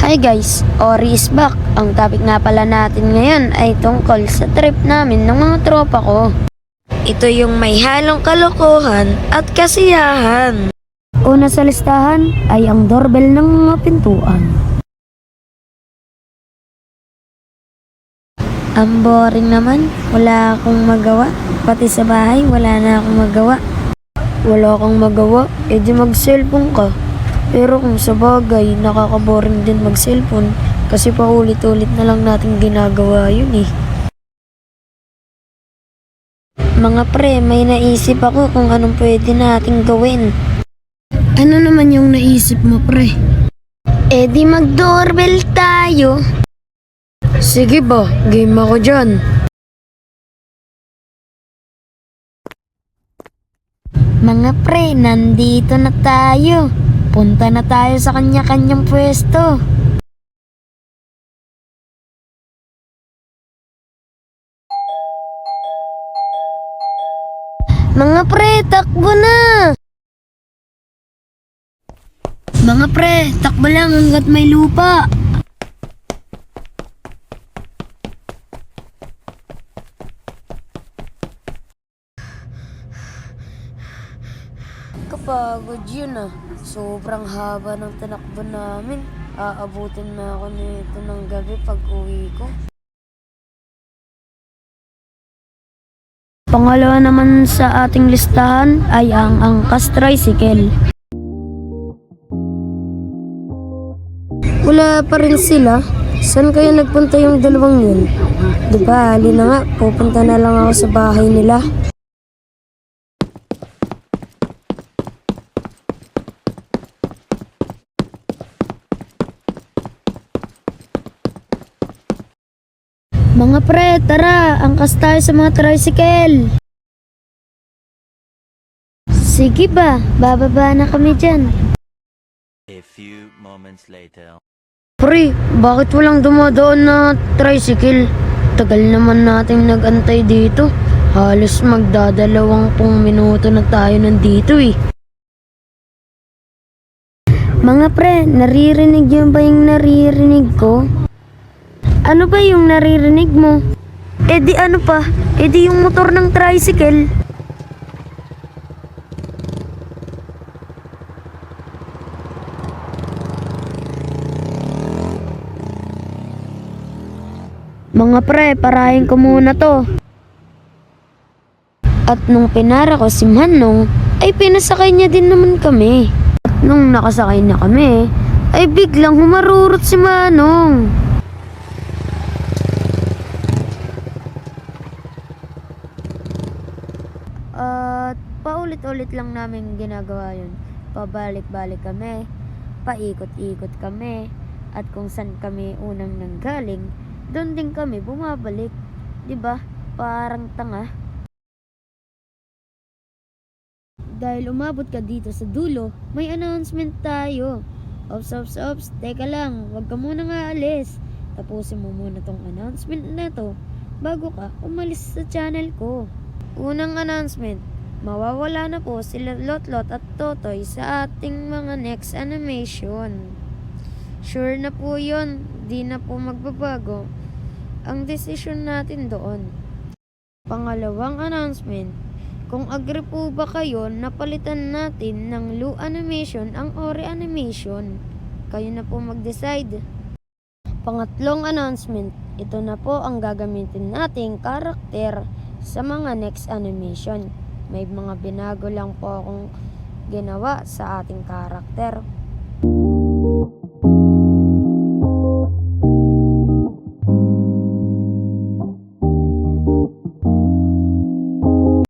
Hi guys, Ori is back. Ang topic nga pala natin ngayon ay tungkol sa trip namin ng mga tropa ko. Ito yung may halong kalokohan at kasiyahan. Una sa listahan ay ang doorbell ng mga pintuan. Ang boring naman, wala akong magawa. Pati sa bahay, wala na akong magawa. Wala kang magawa, edi mag-cellphone ka. Pero kung sa bagay, nakaka-boring din mag-cellphone kasi paulit-ulit na lang natin ginagawa yun eh. Mga pre, may naisip ako kung anong pwede nating gawin. Ano naman yung naisip mo pre? Eh di mag-doorbell tayo. Sige ba, game ako dyan. Mga pre, nandito na tayo. Punta na tayo sa kanya-kanyang pwesto. Mga pre, takbo na! Mga pre, takbo lang hanggat may lupa. Kapagod yun ah. Sobrang haba ng tinakbo namin. Aabutin na ako nito ng gabi pag uwi ko. Pangalawa naman sa ating listahan ay ang angkas tricycle. Wala pa rin sila. Saan kaya nagpunta yung dalawang yun? Diba, halina nga, pupunta na lang ako sa bahay nila. Mga pre, tara, angkas tayo sa mga tricycle. Sige ba, bababa na kami dyan. A few moments later. Pre, bakit walang dumadaan na tricycle? Tagal naman nating nagantay dito. Halos magdadalawampung minuto na tayo nandito eh. Mga pre, naririnig yun ba yung naririnig ko? Ano ba yung naririnig mo? Eh di ano pa? Eh di yung motor ng tricycle. Mga pre, parahin ko muna to. At nung pinara ko si Manong, ay pinasakay niya din naman kami. At nung nakasakay na kami, ay biglang humarurot si Manong. At paulit-ulit lang namin ginagawa yun. Pabalik-balik kami, paikot-ikot kami, at kung saan kami unang nanggaling, doon din kami bumabalik. 'Di ba? Parang tanga. Dahil umabot ka dito sa dulo, may announcement tayo. Ops, teka lang, wag ka muna nga alis. Tapusin mo muna tong announcement na to bago ka umalis sa channel ko. Unang announcement, mawawala na po sila Lotlot at Totoy sa ating mga next animation. Sure na po yun, di na po magbabago ang decision natin doon. Pangalawang announcement, kung agree po ba kayo na palitan natin ng Lu Animation ang Ori Animation, kayo na po mag-decide. Pangatlong announcement, ito na po ang gagamitin nating karakter sa mga next animation. May mga binago lang po akong ginawa sa ating karakter.